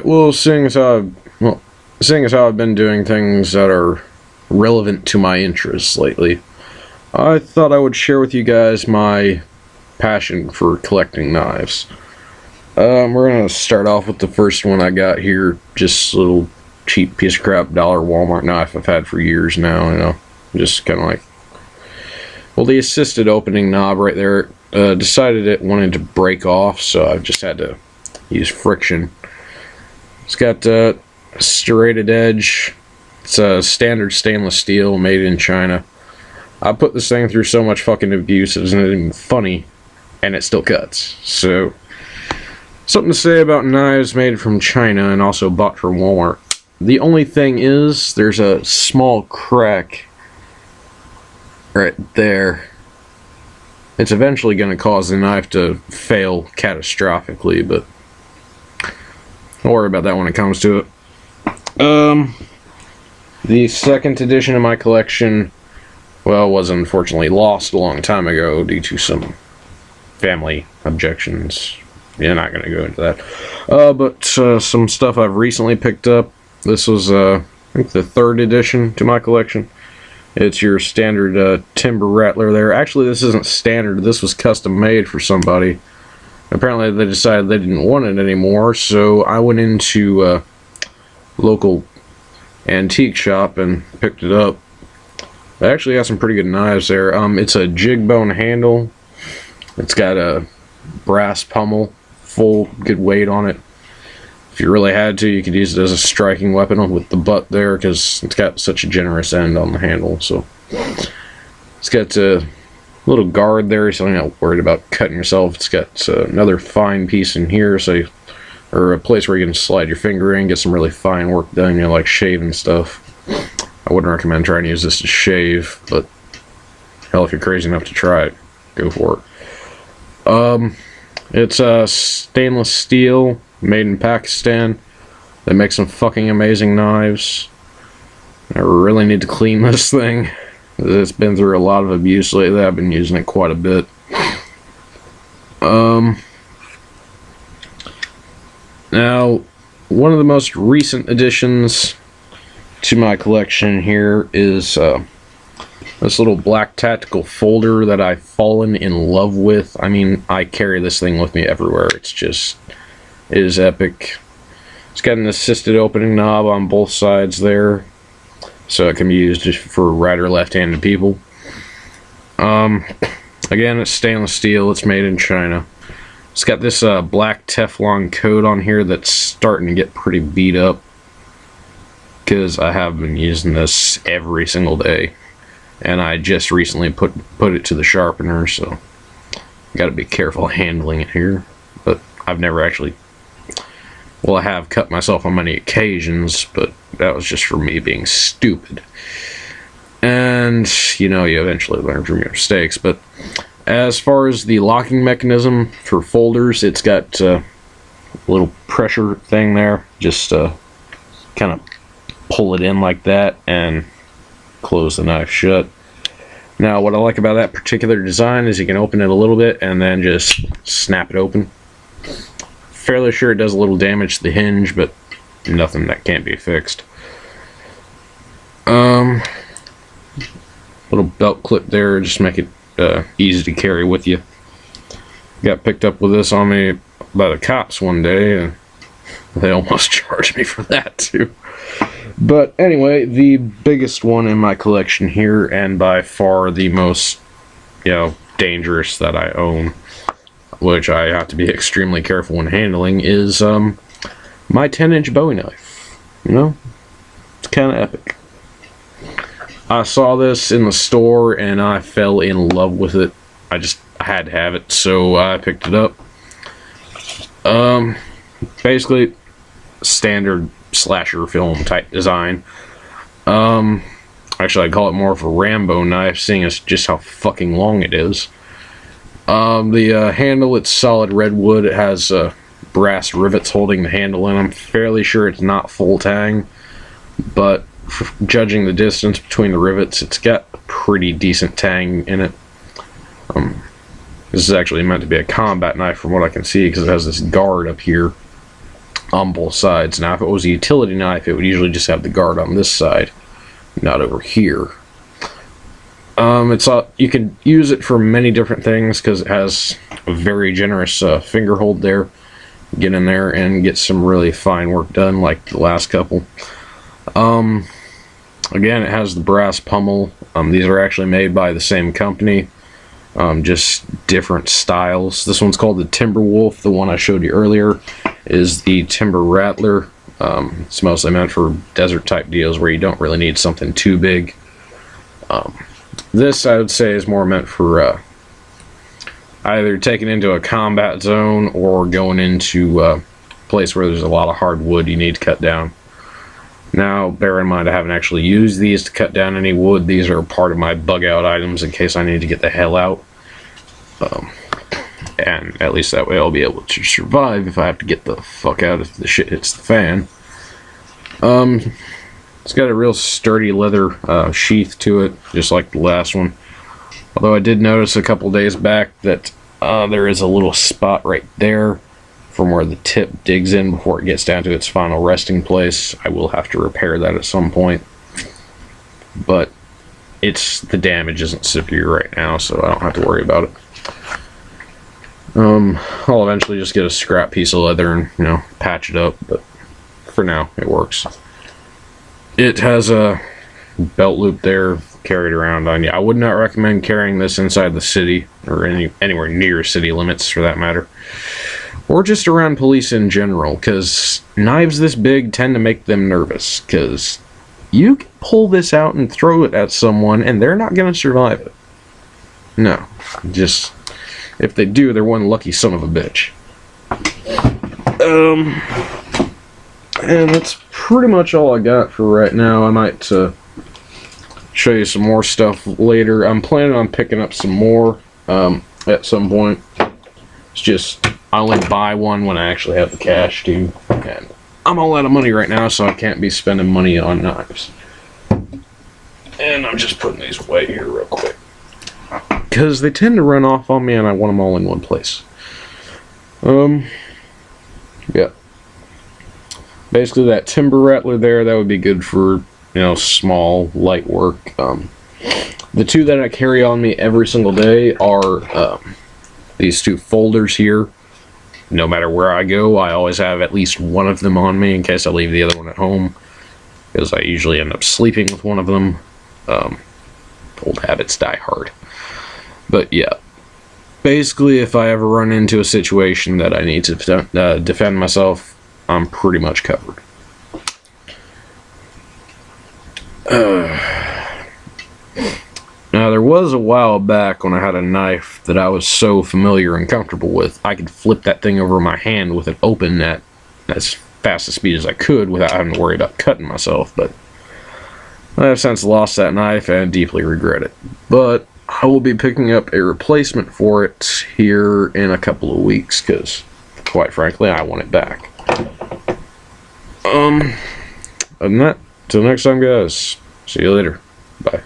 Well, seeing as how I've been doing things that are relevant to my interests lately, I thought I would share with you guys my passion for collecting knives. We're gonna start off with the first one I got here. Just a little cheap piece of crap dollar Walmart knife I've had for years now. Just kind of like, well, the assisted opening knob right there decided it wanted to break off, so I just had to use friction. It's got a serrated edge. It's a standard stainless steel made in China. I put this thing through so much fucking abuse it isn't even funny, and it still cuts. So, something to say about knives made from China and also bought from Walmart. The only thing is, there's a small crack right there. It's eventually going to cause the knife to fail catastrophically, but don't worry about that when it comes to it. The second edition of my collection, well, was unfortunately lost a long time ago due to some family objections. Yeah, not going to go into that. But some stuff I've recently picked up. This was, I think, the third edition to my collection. It's your standard timber rattler there. Actually, this isn't standard. This was custom made for somebody. Apparently, they decided they didn't want it anymore, so I went into a local antique shop and picked it up. They actually got some pretty good knives there. It's a jig bone handle. It's got a brass pommel, full good weight on it. If you really had to, you could use it as a striking weapon with the butt there, because it's got such a generous end on the handle. So it's got a little guard there, so you're not worried about cutting yourself. It's got another fine piece in here, or a place where you can slide your finger in, get some really fine work done, like shaving stuff. I wouldn't recommend trying to use this to shave, but hell, if you're crazy enough to try it, go for it. It's stainless steel, made in Pakistan. They make some fucking amazing knives. I really need to clean this thing. It's been through a lot of abuse lately. I've been using it quite a bit. Now, one of the most recent additions to my collection here is this little black tactical folder that I've fallen in love with. I mean, I carry this thing with me everywhere. It is epic. It's got an assisted opening knob on both sides there, so it can be used just for right or left-handed people. Again, it's stainless steel. It's made in China. It's got this black Teflon coat on here that's starting to get pretty beat up, because I have been using this every single day, and I just recently put it to the sharpener, so got to be careful handling it here. But I've never actually, well, I have cut myself on many occasions, but that was just for me being stupid. And you eventually learn from your mistakes. But as far as the locking mechanism for folders, it's got a little pressure thing there. Just kind of pull it in like that and close the knife shut. Now, what I like about that particular design is you can open it a little bit and then just snap it open. Fairly sure it does a little damage to the hinge, but nothing that can't be fixed. Little belt clip there, just make it easy to carry with you. Got picked up with this on me by the cops one day, and they almost charged me for that too. But anyway, the biggest one in my collection here, and by far the most, dangerous that I own, which I have to be extremely careful when handling, is my 10-inch Bowie knife. It's kind of epic. I saw this in the store and I fell in love with it. I had to have it, so I picked it up. Basically, standard slasher film type design. Actually, I'd call it more of a Rambo knife, seeing as just how fucking long it is. The handle, it's solid redwood. It has brass rivets holding the handle in. I'm fairly sure it's not full tang, but judging the distance between the rivets, it's got a pretty decent tang in it. This is actually meant to be a combat knife from what I can see, because it has this guard up here on both sides. Now, if it was a utility knife, it would usually just have the guard on this side, not over here. You can use it for many different things because it has a very generous finger hold there. Get in there and get some really fine work done, like the last couple. Again, it has the brass pommel. These are actually made by the same company, just different styles. This one's called the Timberwolf. The one I showed you earlier is the Timber Rattler. It's mostly meant for desert type deals where you don't really need something too big. This, I would say, is more meant for either taking into a combat zone or going into a place where there's a lot of hardwood you need to cut down. Now, bear in mind, I haven't actually used these to cut down any wood. These are part of my bug out items in case I need to get the hell out. And at least that way I'll be able to survive if I have to get the fuck out if the shit hits the fan. It's got a real sturdy leather sheath to it, just like the last one. Although I did notice a couple days back that there is a little spot right there from where the tip digs in before it gets down to its final resting place. I will have to repair that at some point. But the damage isn't severe right now, so I don't have to worry about it. I'll eventually just get a scrap piece of leather and, patch it up, but for now, it works. It has a belt loop there, carried around on you. I would not recommend carrying this inside the city, or anywhere near city limits for that matter. Or just around police in general, because knives this big tend to make them nervous, because you can pull this out and throw it at someone, and they're not going to survive it. No. Just, if they do, they're one lucky son of a bitch. And that's pretty much all I got for right now. I might show you some more stuff later. I'm planning on picking up some more at some point. It's just, I only buy one when I actually have the cash to. And I'm all out of money right now, so I can't be spending money on knives. And I'm just putting these away here real quick, because they tend to run off on me and I want them all in one place. Yeah. Basically, that Timber Rattler there, that would be good for, small, light work. The two that I carry on me every single day are these two folders here. No matter where I go, I always have at least one of them on me in case I leave the other one at home, because I usually end up sleeping with one of them. Old habits die hard. But yeah, basically, if I ever run into a situation that I need to defend myself, I'm pretty much covered. Now, there was a while back when I had a knife that I was so familiar and comfortable with, I could flip that thing over my hand with it open at as fast a speed as I could without having to worry about cutting myself, but I have since lost that knife and deeply regret it. But I will be picking up a replacement for it here in a couple of weeks, because, quite frankly, I want it back. Other than that, till next time, guys. See you later. Bye.